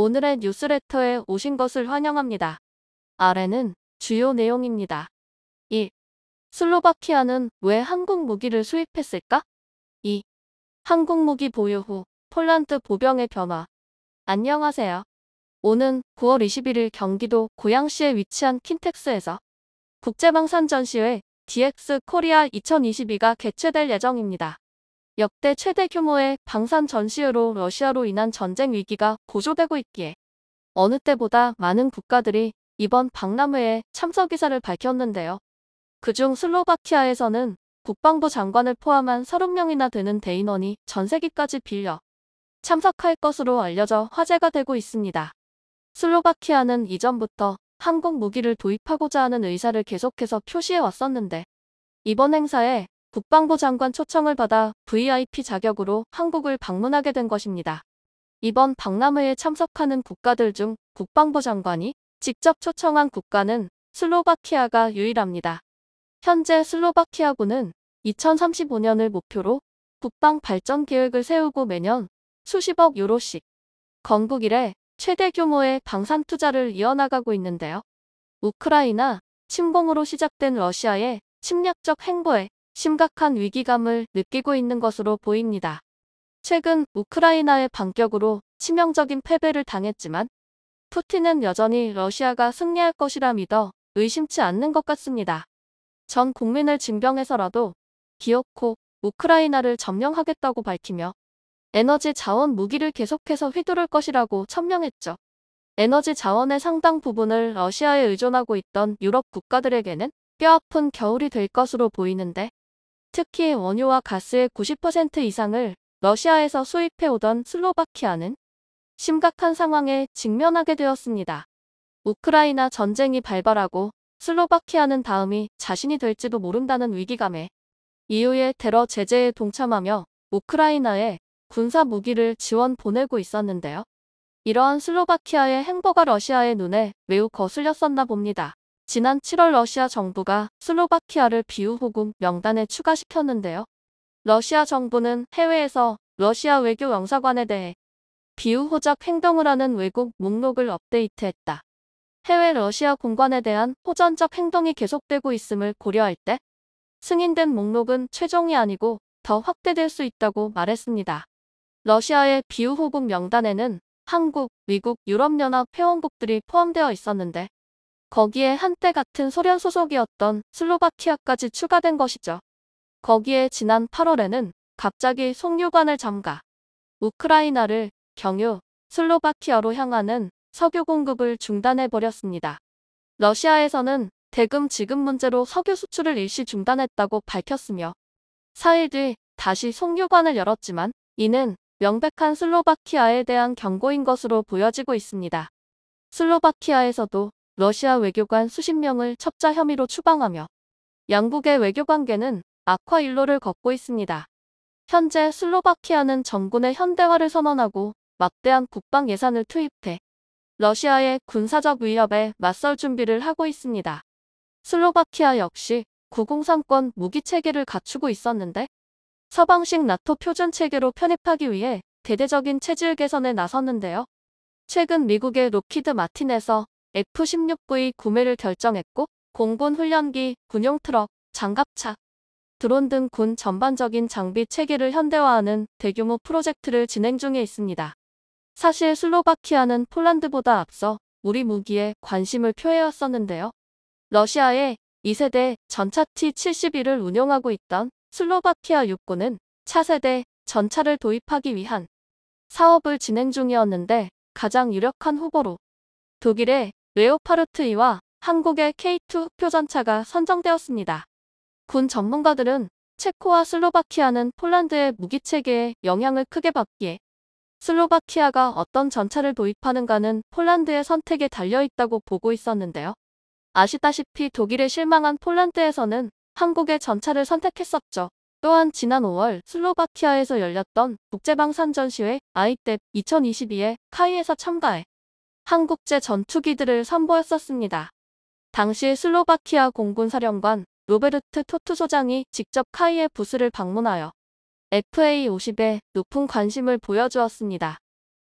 오늘의 뉴스레터에 오신 것을 환영합니다. 아래는 주요 내용입니다. 1. 슬로바키아는 왜 한국 무기를 수입했을까? 2. 한국 무기 보유 후 폴란드 보병의 변화. 안녕하세요. 오는 9월 21일 경기도 고양시에 위치한 킨텍스에서 국제방산 전시회 DX 코리아 2022가 개최될 예정입니다. 역대 최대 규모의 방산 전시회로 러시아로 인한 전쟁 위기가 고조되고 있기에 어느 때보다 많은 국가들이 이번 박람회에 참석 의사를 밝혔는데요. 그중 슬로바키아에서는 국방부 장관을 포함한 30명이나 되는 대인원이 전세기까지 빌려 참석할 것으로 알려져 화제가 되고 있습니다. 슬로바키아는 이전부터 한국 무기를 도입하고자 하는 의사를 계속해서 표시해 왔었는데 이번 행사에 국방부 장관 초청을 받아 VIP 자격으로 한국을 방문하게 된 것입니다. 이번 박람회에 참석하는 국가들 중 국방부 장관이 직접 초청한 국가는 슬로바키아가 유일합니다. 현재 슬로바키아군은 2035년을 목표로 국방 발전 계획을 세우고 매년 수십억 유로씩 건국 이래 최대 규모의 방산 투자를 이어나가고 있는데요. 우크라이나 침공으로 시작된 러시아의 침략적 행보에 심각한 위기감을 느끼고 있는 것으로 보입니다. 최근 우크라이나의 반격으로 치명적인 패배를 당했지만 푸틴은 여전히 러시아가 승리할 것이라 믿어 의심치 않는 것 같습니다. 전 국민을 징병해서라도 기어코 우크라이나를 점령하겠다고 밝히며 에너지 자원 무기를 계속해서 휘두를 것이라고 천명했죠. 에너지 자원의 상당 부분을 러시아에 의존하고 있던 유럽 국가들에게는 뼈아픈 겨울이 될 것으로 보이는데 특히 원유와 가스의 90% 이상을 러시아에서 수입해오던 슬로바키아는 심각한 상황에 직면하게 되었습니다. 우크라이나 전쟁이 발발하고 슬로바키아는 다음이 자신이 될지도 모른다는 위기감에 EU의 테러 제재에 동참하며 우크라이나에 군사 무기를 지원 보내고 있었는데요. 이러한 슬로바키아의 행보가 러시아의 눈에 매우 거슬렸었나 봅니다. 지난 7월 러시아 정부가 슬로바키아를 비우호국 명단에 추가시켰는데요. 러시아 정부는 해외에서 러시아 외교 영사관에 대해 비우호적 행동을 하는 외국 목록을 업데이트했다. 해외 러시아 공관에 대한 호전적 행동이 계속되고 있음을 고려할 때 승인된 목록은 최종이 아니고 더 확대될 수 있다고 말했습니다. 러시아의 비우호국 명단에는 한국, 미국, 유럽연합 회원국들이 포함되어 있었는데 거기에 한때 같은 소련 소속이었던 슬로바키아까지 추가된 것이죠. 거기에 지난 8월에는 갑자기 송유관을 잠가 우크라이나를 경유, 슬로바키아로 향하는 석유 공급을 중단해버렸습니다. 러시아에서는 대금 지급 문제로 석유 수출을 일시 중단했다고 밝혔으며 4일 뒤 다시 송유관을 열었지만 이는 명백한 슬로바키아에 대한 경고인 것으로 보여지고 있습니다. 슬로바키아에서도 러시아 외교관 수십 명을 첩자 혐의로 추방하며 양국의 외교관계는 악화 일로를 걷고 있습니다. 현재 슬로바키아는 정군의 현대화를 선언하고 막대한 국방 예산을 투입해 러시아의 군사적 위협에 맞설 준비를 하고 있습니다. 슬로바키아 역시 903권 무기 체계를 갖추고 있었는데 서방식 나토 표준 체계로 편입하기 위해 대대적인 체질 개선에 나섰는데요. 최근 미국의 로키드 마틴에서 F-16V 구매를 결정했고 공군 훈련기, 군용 트럭, 장갑차, 드론 등 군 전반적인 장비 체계를 현대화하는 대규모 프로젝트를 진행 중에 있습니다. 사실 슬로바키아는 폴란드보다 앞서 우리 무기에 관심을 표해왔었는데요. 러시아의 2세대 전차 T-71을 운용하고 있던 슬로바키아 육군은 차세대 전차를 도입하기 위한 사업을 진행 중이었는데 가장 유력한 후보로 독일의 레오파르트 2와 한국의 K2 흑표전차가 선정되었습니다. 군 전문가들은 체코와 슬로바키아는 폴란드의 무기체계에 영향을 크게 받기에 슬로바키아가 어떤 전차를 도입하는가는 폴란드의 선택에 달려있다고 보고 있었는데요. 아시다시피 독일에 실망한 폴란드에서는 한국의 전차를 선택했었죠. 또한 지난 5월 슬로바키아에서 열렸던 국제방산전시회 아이뎁 2022에 카이에서 참가해 한국제 전투기들을 선보였었습니다. 당시 슬로바키아 공군사령관 로베르트 토트 소장이 직접 카이의 부스를 방문하여 FA-50에 높은 관심을 보여주었습니다.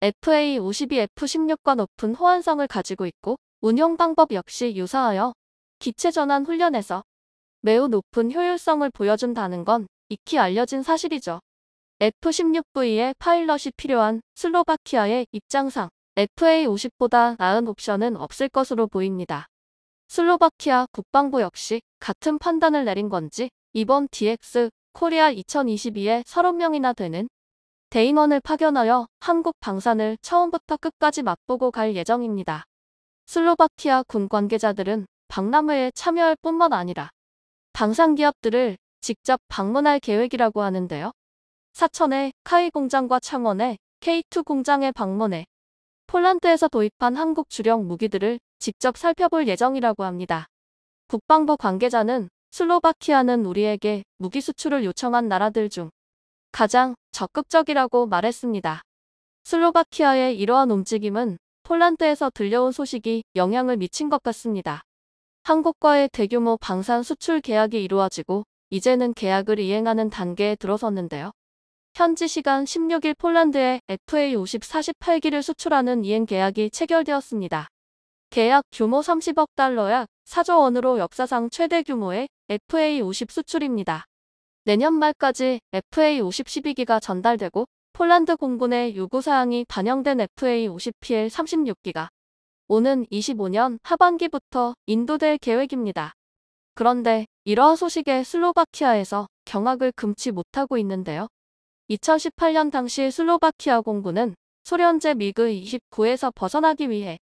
FA52이 F16과 높은 호환성을 가지고 있고 운용 방법 역시 유사하여 기체 전환 훈련에서 매우 높은 효율성을 보여준다는 건 익히 알려진 사실이죠. F16V의 파일럿이 필요한 슬로바키아의 입장상 FA50보다 나은 옵션은 없을 것으로 보입니다. 슬로바키아 국방부 역시 같은 판단을 내린 건지 이번 DX 코리아 2022에 30명이나 되는 대인원을 파견하여 한국 방산을 처음부터 끝까지 맛보고 갈 예정입니다. 슬로바키아 군 관계자들은 박람회에 참여할 뿐만 아니라 방산 기업들을 직접 방문할 계획이라고 하는데요. 사천의 카이 공장과 창원의 K2 공장에 방문해 폴란드에서 도입한 한국 주력 무기들을 직접 살펴볼 예정이라고 합니다. 국방부 관계자는 슬로바키아는 우리에게 무기 수출을 요청한 나라들 중 가장 적극적이라고 말했습니다. 슬로바키아의 이러한 움직임은 폴란드에서 들려온 소식이 영향을 미친 것 같습니다. 한국과의 대규모 방산 수출 계약이 이루어지고 이제는 계약을 이행하는 단계에 들어섰는데요. 현지 시간 16일 폴란드에 FA50 48기를 수출하는 이행 계약이 체결되었습니다. 계약 규모 30억 달러 약 4조 원으로 역사상 최대 규모의 FA50 수출입니다. 내년 말까지 FA50 12기가 전달되고 폴란드 공군의 요구사항이 반영된 FA50PL 36기가 오는 25년 하반기부터 인도될 계획입니다. 그런데 이러한 소식에 슬로바키아에서 경악을 금치 못하고 있는데요. 2018년 당시 슬로바키아 공군은 소련제 미그 29에서 벗어나기 위해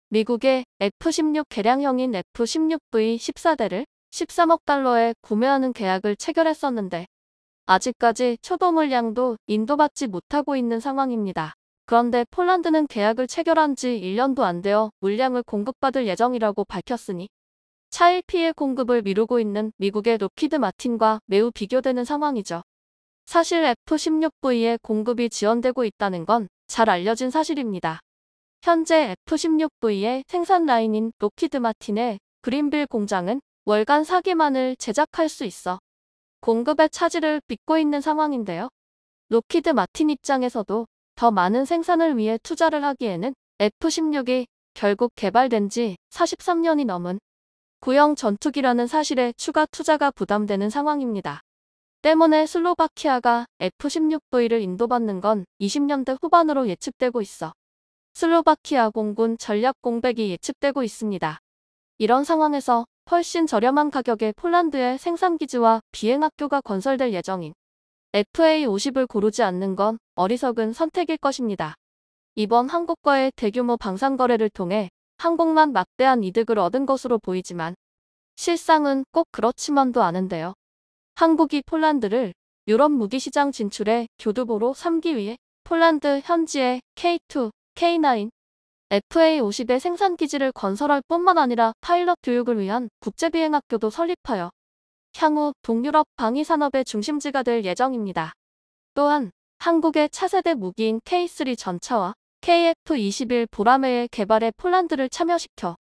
미국의 F-16 개량형인 F-16V 14대를 13억 달러에 구매하는 계약을 체결했었는데 아직까지 초도 물량도 인도받지 못하고 있는 상황입니다. 그런데 폴란드는 계약을 체결한 지 1년도 안 되어 물량을 공급받을 예정이라고 밝혔으니 차일 피해 공급을 미루고 있는 미국의 록히드 마틴과 매우 비교되는 상황이죠. 사실 F-16V의 공급이 지연되고 있다는 건 잘 알려진 사실입니다. 현재 F-16V의 생산 라인인 록히드 마틴의 그린빌 공장은 월간 4기만을 제작할 수 있어 공급의 차질을 빚고 있는 상황인데요. 록히드 마틴 입장에서도 더 많은 생산을 위해 투자를 하기에는 F-16이 결국 개발된 지 43년이 넘은 구형 전투기라는 사실에 추가 투자가 부담되는 상황입니다. 때문에 슬로바키아가 F-16V를 인도받는 건 20년대 후반으로 예측되고 있어 슬로바키아 공군 전략 공백이 예측되고 있습니다. 이런 상황에서 훨씬 저렴한 가격에 폴란드의 생산기지와 비행학교가 건설될 예정인 FA50을 고르지 않는 건 어리석은 선택일 것입니다. 이번 한국과의 대규모 방산 거래를 통해 한국만 막대한 이득을 얻은 것으로 보이지만 실상은 꼭 그렇지만도 않은데요. 한국이 폴란드를 유럽 무기시장 진출에 교두보로 삼기 위해 폴란드 현지에 K2, K9, FA50의 생산기지를 건설할 뿐만 아니라 파일럿 교육을 위한 국제비행학교도 설립하여 향후 동유럽 방위산업의 중심지가 될 예정입니다. 또한 한국의 차세대 무기인 K3 전차와 KF-21 보라매의 개발에 폴란드를 참여시켜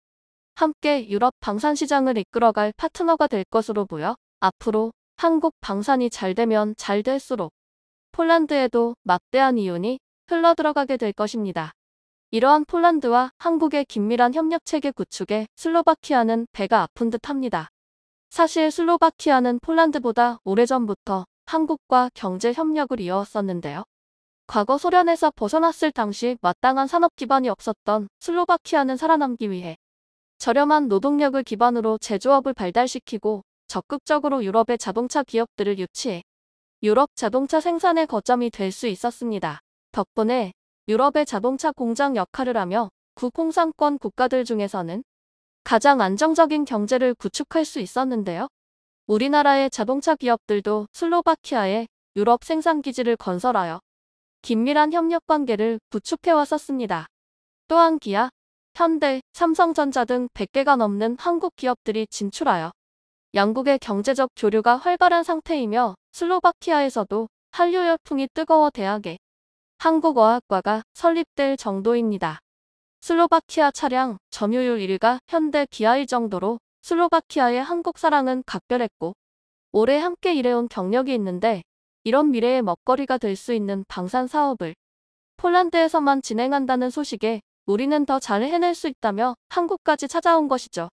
함께 유럽 방산시장을 이끌어갈 파트너가 될 것으로 보여 앞으로 한국 방산이 잘 되면 잘 될수록 폴란드에도 막대한 이윤이 흘러들어가게 될 것입니다. 이러한 폴란드와 한국의 긴밀한 협력체계 구축에 슬로바키아는 배가 아픈 듯합니다. 사실 슬로바키아는 폴란드보다 오래전부터 한국과 경제 협력을 이어왔었는데요. 과거 소련에서 벗어났을 당시 마땅한 산업 기반이 없었던 슬로바키아는 살아남기 위해 저렴한 노동력을 기반으로 제조업을 발달시키고 적극적으로 유럽의 자동차 기업들을 유치해 유럽 자동차 생산의 거점이 될 수 있었습니다. 덕분에 유럽의 자동차 공장 역할을 하며 구공산권 국가들 중에서는 가장 안정적인 경제를 구축할 수 있었는데요. 우리나라의 자동차 기업들도 슬로바키아에 유럽 생산기지를 건설하여 긴밀한 협력관계를 구축해왔었습니다. 또한 기아, 현대, 삼성전자 등 100개가 넘는 한국 기업들이 진출하여 양국의 경제적 교류가 활발한 상태이며 슬로바키아에서도 한류 열풍이 뜨거워 대학에 한국어학과가 설립될 정도입니다. 슬로바키아 차량 점유율 1위가 현대 기아일 정도로 슬로바키아의 한국 사랑은 각별했고 오래 함께 일해온 경력이 있는데 이런 미래의 먹거리가 될 수 있는 방산 사업을 폴란드에서만 진행한다는 소식에 우리는 더 잘 해낼 수 있다며 한국까지 찾아온 것이죠.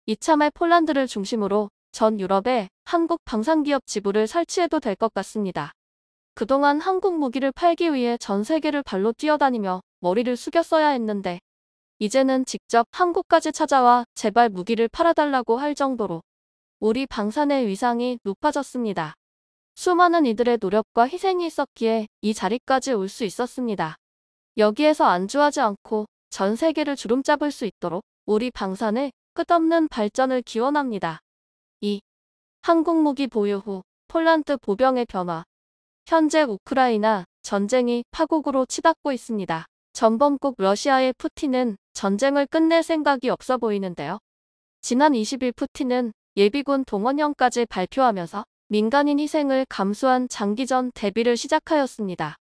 이참에 폴란드를 중심으로 전 유럽에 한국 방산기업 지부를 설치해도 될 것 같습니다. 그동안 한국 무기를 팔기 위해 전 세계를 발로 뛰어다니며 머리를 숙였어야 했는데 이제는 직접 한국까지 찾아와 제발 무기를 팔아달라고 할 정도로 우리 방산의 위상이 높아졌습니다. 수많은 이들의 노력과 희생이 있었기에 이 자리까지 올 수 있었습니다. 여기에서 안주하지 않고 전 세계를 주름잡을 수 있도록 우리 방산의 끝없는 발전을 기원합니다. 2. 한국 무기 보유 후 폴란드 보병의 변화. 현재 우크라이나 전쟁이 파국으로 치닫고 있습니다. 전범국 러시아의 푸틴은 전쟁을 끝낼 생각이 없어 보이는데요. 지난 20일 푸틴은 예비군 동원령까지 발표하면서 민간인 희생을 감수한 장기전 대비를 시작하였습니다.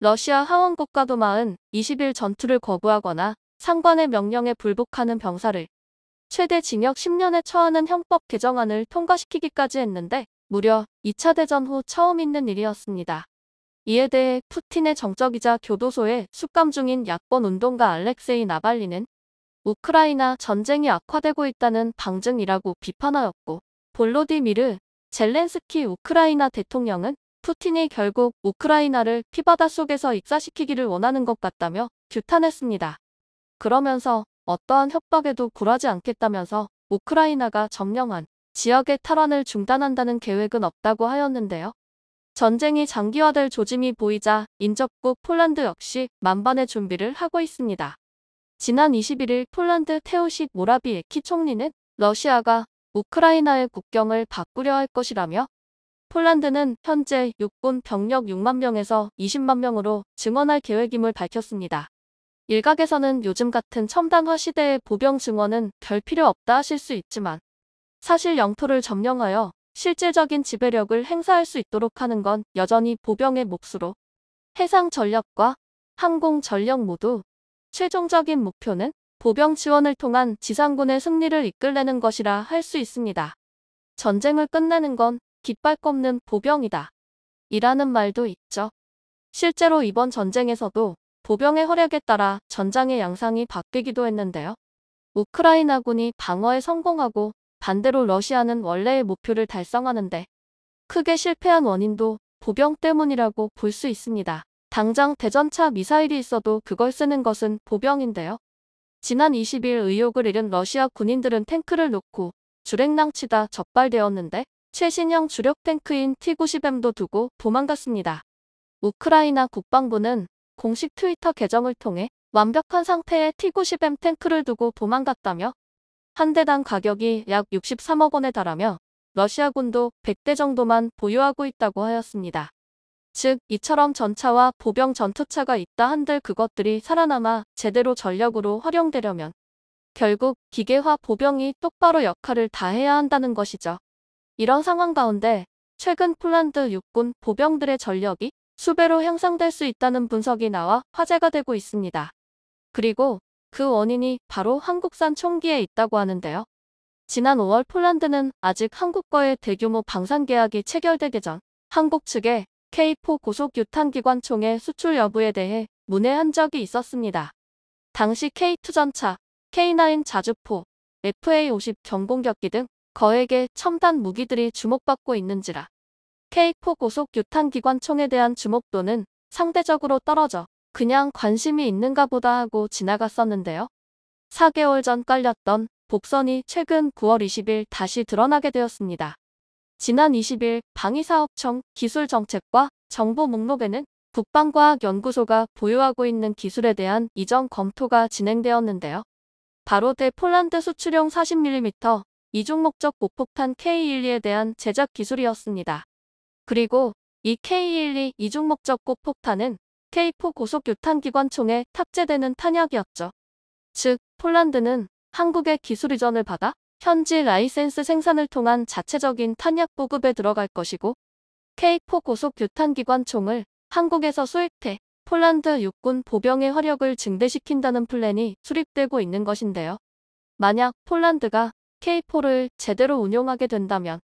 러시아 하원국가도마은 20일 전투를 거부하거나 상관의 명령에 불복하는 병사를 최대 징역 10년에 처하는 형법 개정안을 통과시키기까지 했는데 무려 2차 대전 후 처음 있는 일이었습니다. 이에 대해 푸틴의 정적이자 교도소에 숙감 중인 야권 운동가 알렉세이 나발리는 우크라이나 전쟁이 악화되고 있다는 방증이라고 비판하였고 볼로디미르 젤렌스키 우크라이나 대통령은 푸틴이 결국 우크라이나를 피바다 속에서 익사시키기를 원하는 것 같다며 규탄했습니다. 그러면서 어떠한 협박에도 굴하지 않겠다면서 우크라이나가 점령한 지역의 탈환을 중단한다는 계획은 없다고 하였는데요. 전쟁이 장기화될 조짐이 보이자 인접국 폴란드 역시 만반의 준비를 하고 있습니다. 지난 21일 폴란드 테오식 모라비에키 총리는 러시아가 우크라이나의 국경을 바꾸려 할 것이라며 폴란드는 현재 육군 병력 6만 명에서 20만 명으로 증원할 계획임을 밝혔습니다. 일각에서는 요즘 같은 첨단화 시대의 보병 증원은 별 필요 없다 하실 수 있지만 사실 영토를 점령하여 실질적인 지배력을 행사할 수 있도록 하는 건 여전히 보병의 몫으로 해상 전력과 항공 전력 모두 최종적인 목표는 보병 지원을 통한 지상군의 승리를 이끌내는 것이라 할 수 있습니다. 전쟁을 끝내는 건 깃발 꼽는 보병이다. 이라는 말도 있죠. 실제로 이번 전쟁에서도 보병의 활약에 따라 전장의 양상이 바뀌기도 했는데요. 우크라이나군이 방어에 성공하고 반대로 러시아는 원래의 목표를 달성하는데 크게 실패한 원인도 보병 때문이라고 볼 수 있습니다. 당장 대전차 미사일이 있어도 그걸 쓰는 것은 보병인데요. 지난 20일 의욕을 잃은 러시아 군인들은 탱크를 놓고 주랭랑치다 적발되었는데 최신형 주력 탱크인 T-90M도 두고 도망갔습니다. 우크라이나 국방부는 공식 트위터 계정을 통해 완벽한 상태의 T-90M 탱크를 두고 도망갔다며 한 대당 가격이 약 63억 원에 달하며 러시아군도 100대 정도만 보유하고 있다고 하였습니다. 즉 이처럼 전차와 보병 전투차가 있다 한들 그것들이 살아남아 제대로 전력으로 활용되려면 결국 기계화 보병이 똑바로 역할을 다해야 한다는 것이죠. 이런 상황 가운데 최근 폴란드 육군 보병들의 전력이 수배로 향상될 수 있다는 분석이 나와 화제가 되고 있습니다. 그리고 그 원인이 바로 한국산 총기에 있다고 하는데요. 지난 5월 폴란드는 아직 한국과의 대규모 방산 계약이 체결되기 전 한국 측에 K4 고속 유탄기관총의 수출 여부에 대해 문의한 적이 있었습니다. 당시 K2 전차, K9 자주포, FA50 경공격기 등 거액의 첨단 무기들이 주목받고 있는지라 K4 고속 유탄기관총에 대한 주목도는 상대적으로 떨어져 그냥 관심이 있는가 보다 하고 지나갔었는데요. 4개월 전 깔렸던 복선이 최근 9월 20일 다시 드러나게 되었습니다. 지난 20일 방위사업청 기술정책과 정보 목록에는 국방과학연구소가 보유하고 있는 기술에 대한 이전 검토가 진행되었는데요. 바로 대폴란드 수출용 40mm 이중 목적 고폭탄 K12에 대한 제작 기술이었습니다. 그리고 이 K12 이중 목적 고폭탄은 K4 고속 유탄기관총에 탑재되는 탄약이었죠. 즉 폴란드는 한국의 기술 이전을 받아 현지 라이센스 생산을 통한 자체적인 탄약 보급에 들어갈 것이고 K4 고속 유탄기관총을 한국에서 수입해 폴란드 육군 보병의 화력을 증대시킨다는 플랜이 수립되고 있는 것인데요. 만약 폴란드가 K4를 제대로 운용하게 된다면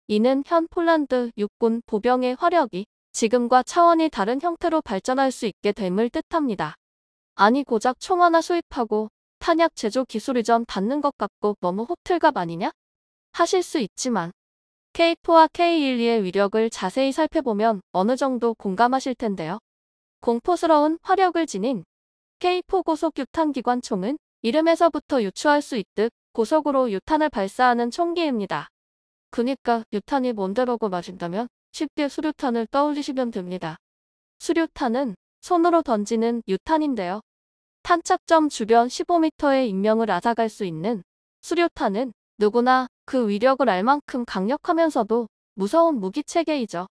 이는 현 폴란드 육군 보병의 화력이 지금과 차원이 다른 형태로 발전할 수 있게 됨을 뜻합니다. 아니 고작 총 하나 수입하고 탄약 제조 기술 이전 받는 것 같고 너무 호들갑 아니냐? 하실 수 있지만 K4와 K12의 위력을 자세히 살펴보면 어느 정도 공감하실 텐데요. 공포스러운 화력을 지닌 K4 고속 유탄기관총은 이름에서부터 유추할 수 있듯 고속으로 유탄을 발사하는 총기입니다. 그니까 유탄이 뭔데라고 마신다면 쉽게 수류탄을 떠올리시면 됩니다. 수류탄은 손으로 던지는 유탄인데요. 탄착점 주변 15m의 인명을 앗아갈 수 있는 수류탄은 누구나 그 위력을 알 만큼 강력하면서도 무서운 무기체계이죠.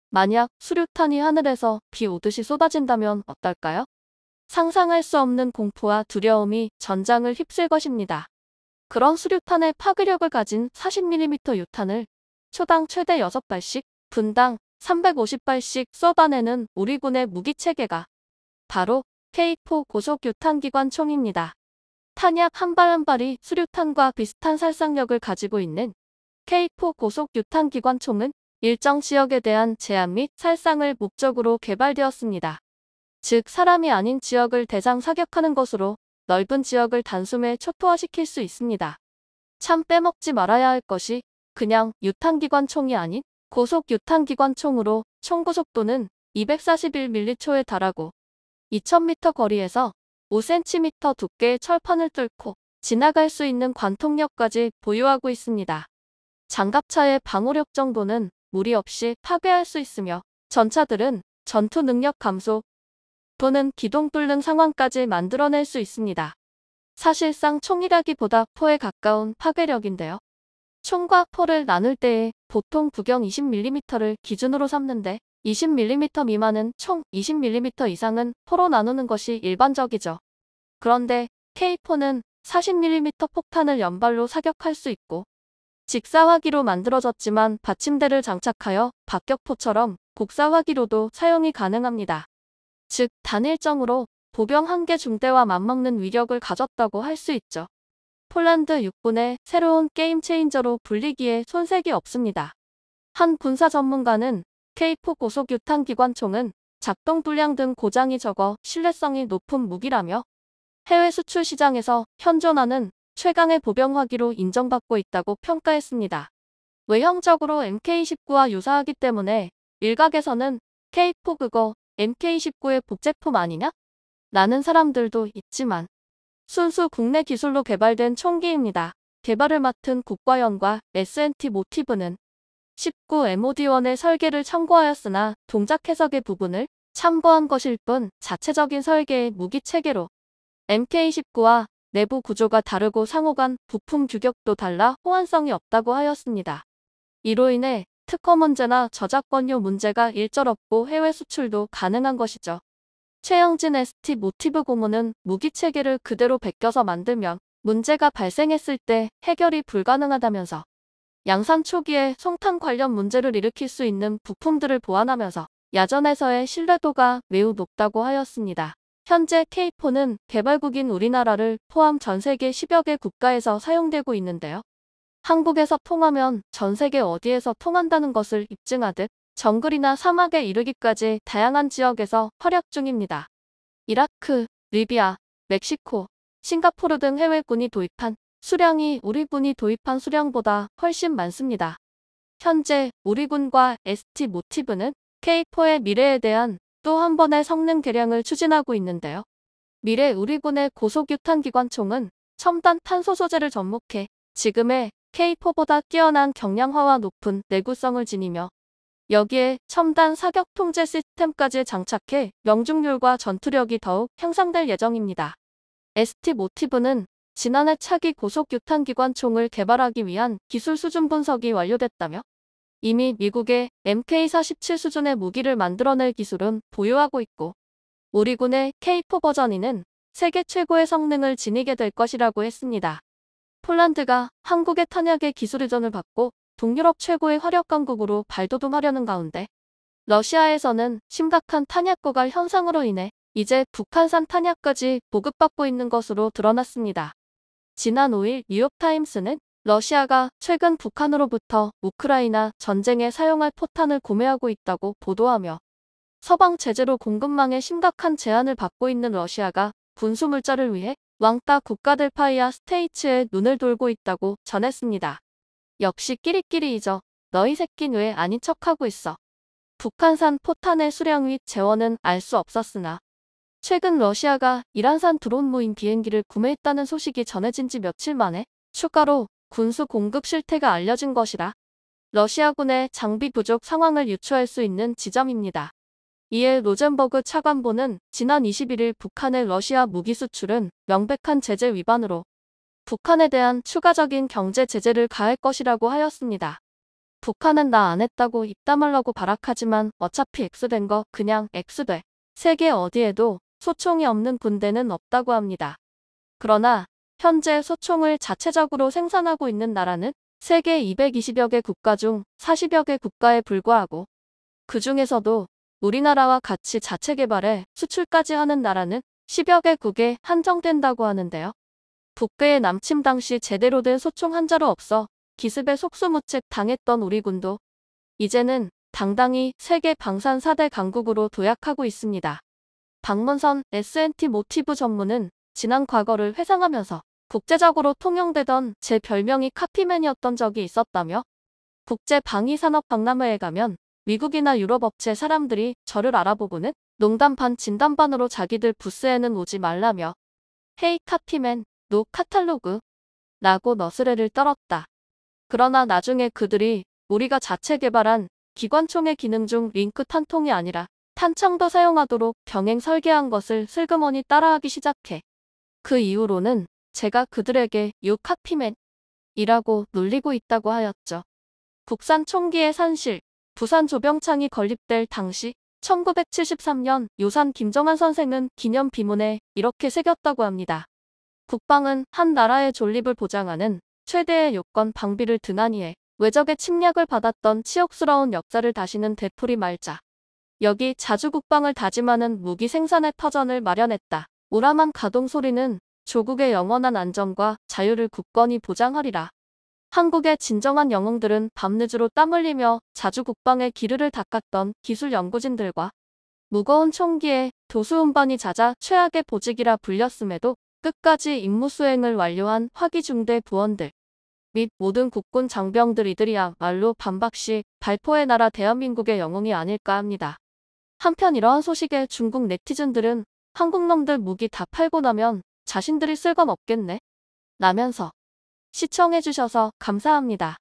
만약 수류탄이 하늘에서 비 오듯이 쏟아진다면 어떨까요? 상상할 수 없는 공포와 두려움이 전장을 휩쓸 것입니다. 그런 수류탄의 파괴력을 가진 40mm 유탄을 초당 최대 6발씩, 분당 350발씩 쏟아내는 우리 군의 무기체계가 바로 K4 고속 유탄기관총입니다. 탄약 한 발 한 발이 수류탄과 비슷한 살상력을 가지고 있는 K4 고속 유탄기관총은 일정 지역에 대한 제한 및 살상을 목적으로 개발되었습니다. 즉 사람이 아닌 지역을 대상 사격하는 것으로 넓은 지역을 단숨에 초토화시킬 수 있습니다. 참 빼먹지 말아야 할 것이 그냥 유탄기관총이 아닌 고속 유탄기관총으로 총고속도는 241ml초에 달하고 2000m 거리에서 5cm 두께의 철판을 뚫고 지나갈 수 있는 관통력까지 보유하고 있습니다. 장갑차의 방호력 정도는 무리 없이 파괴할 수 있으며 전차들은 전투 능력 감소 또는 기동 뚫는 상황까지 만들어낼 수 있습니다. 사실상 총이라기보다 포에 가까운 파괴력인데요. 총과 포를 나눌 때에 보통 구경 20mm를 기준으로 삼는데 20mm 미만은 총, 20mm 이상은 포로 나누는 것이 일반적이죠. 그런데 K4는 40mm 폭탄을 연발로 사격할 수 있고 직사화기로 만들어졌지만 받침대를 장착하여 박격포처럼 곡사화기로도 사용이 가능합니다. 즉 단일정으로 보병 1개 중대와 맞먹는 위력을 가졌다고 할 수 있죠. 폴란드 육군의 새로운 게임 체인저로 불리기에 손색이 없습니다. 한 군사 전문가는 K4 고속 유탄기관총은 작동 불량 등 고장이 적어 신뢰성이 높은 무기라며 해외 수출 시장에서 현존하는 최강의 보병화기로 인정받고 있다고 평가했습니다. 외형적으로 MK19와 유사하기 때문에 일각에서는 K4 그거 MK19의 복제품 아니냐? 라는 사람들도 있지만 순수 국내 기술로 개발된 총기입니다. 개발을 맡은 국과연과 S&T 모티브는 19MOD1의 설계를 참고하였으나 동작 해석의 부분을 참고한 것일 뿐 자체적인 설계의 무기체계로 MK19와 내부 구조가 다르고 상호간 부품 규격도 달라 호환성이 없다고 하였습니다. 이로 인해 특허 문제나 저작권료 문제가 일절없고 해외 수출도 가능한 것이죠. 최영진 ST 모티브 고문은 무기체계를 그대로 베껴서 만들면 문제가 발생했을 때 해결이 불가능하다면서 양산 초기에 송탄 관련 문제를 일으킬 수 있는 부품들을 보완하면서 야전에서의 신뢰도가 매우 높다고 하였습니다. 현재 K4는 개발국인 우리나라를 포함 전 세계 10여 개 국가에서 사용되고 있는데요. 한국에서 통하면 전 세계 어디에서 통한다는 것을 입증하듯 정글이나 사막에 이르기까지 다양한 지역에서 활약 중입니다. 이라크, 리비아, 멕시코, 싱가포르 등 해외군이 도입한 수량이 우리 군이 도입한 수량보다 훨씬 많습니다. 현재 우리 군과 ST 모티브는 K4의 미래에 대한 또 한 번의 성능 개량을 추진하고 있는데요. 미래 우리 군의 고속유탄기관총은 첨단 탄소 소재를 접목해 지금의 K4보다 뛰어난 경량화와 높은 내구성을 지니며 여기에 첨단 사격 통제 시스템까지 장착해 명중률과 전투력이 더욱 향상될 예정입니다. ST 모티브는 지난해 차기 고속 유탄기관총을 개발하기 위한 기술 수준 분석이 완료됐다며 이미 미국의 MK47 수준의 무기를 만들어낼 기술은 보유하고 있고 우리 군의 K4 버전 2는 세계 최고의 성능을 지니게 될 것이라고 했습니다. 폴란드가 한국의 탄약의 기술 이전을 받고 동유럽 최고의 화력 강국으로 발돋움하려는 가운데 러시아에서는 심각한 탄약 고갈 현상으로 인해 이제 북한산 탄약까지 보급받고 있는 것으로 드러났습니다. 지난 5일 뉴욕타임스는 러시아가 최근 북한으로부터 우크라이나 전쟁에 사용할 포탄을 구매하고 있다고 보도하며 서방 제재로 공급망에 심각한 제한을 받고 있는 러시아가 군수 물자를 위해 왕따 국가들 파이아 스테이츠에 눈을 돌고 있다고 전했습니다. 역시 끼리끼리 잊어. 너희 새낀 왜 아닌 척하고 있어. 북한산 포탄의 수량 및 재원은 알 수 없었으나 최근 러시아가 이란산 드론 무인 비행기를 구매했다는 소식이 전해진 지 며칠 만에 추가로 군수 공급 실태가 알려진 것이라 러시아군의 장비 부족 상황을 유추할 수 있는 지점입니다. 이에 로젠버그 차관보는 지난 21일 북한의 러시아 무기 수출은 명백한 제재 위반으로 북한에 대한 추가적인 경제 제재를 가할 것이라고 하였습니다. 북한은 나 안 했다고 입 다물라고 발악하지만 어차피 X된 거 그냥 X돼. 세계 어디에도 소총이 없는 군대는 없다고 합니다. 그러나 현재 소총을 자체적으로 생산하고 있는 나라는 세계 220여 개 국가 중 40여 개 국가에 불과하고 그 중에서도 우리나라와 같이 자체 개발해 수출까지 하는 나라는 10여 개국에 한정된다고 하는데요. 북괴의 남침 당시 제대로 된 소총 한 자루 없어 기습에 속수무책 당했던 우리 군도 이제는 당당히 세계 방산 4대 강국으로 도약하고 있습니다. 박문선 S&T 모티브 전무는 지난 과거를 회상하면서 국제적으로 통용되던 제 별명이 카피맨이었던 적이 있었다며 국제방위산업 박람회에 가면 미국이나 유럽 업체 사람들이 저를 알아보고는 농담 반 진담 반으로 자기들 부스에는 오지 말라며 헤이 카피맨, 노 카탈로그 라고 너스레를 떨었다. 그러나 나중에 그들이 우리가 자체 개발한 기관총의 기능 중 링크 탄통이 아니라 탄창도 사용하도록 병행 설계한 것을 슬그머니 따라하기 시작해. 그 이후로는 제가 그들에게 유 카피맨이라고 놀리고 있다고 하였죠. 국산 총기의 산실, 부산 조병창이 건립될 당시 1973년 요산 김정한 선생은 기념 비문에 이렇게 새겼다고 합니다. 국방은 한 나라의 존립을 보장하는 최대의 요건 방비를 등한히 해 외적의 침략을 받았던 치욕스러운 역사를 다시는 되풀이 말자. 여기 자주 국방을 다짐하는 무기 생산의 터전을 마련했다. 오라만 가동 소리는 조국의 영원한 안정과 자유를 굳건히 보장하리라. 한국의 진정한 영웅들은 밤늦으로 땀 흘리며 자주 국방의 기르를 닦았던 기술 연구진들과 무거운 총기에 도수운반이 잦아 최악의 보직이라 불렸음에도 끝까지 임무 수행을 완료한 화기중대 부원들 및 모든 국군 장병들 이들이야말로 반박시 발포의 나라 대한민국의 영웅이 아닐까 합니다. 한편 이러한 소식에 중국 네티즌들은 한국 놈들 무기 다 팔고 나면 자신들이 쓸 건 없겠네 라면서 시청해주셔서 감사합니다.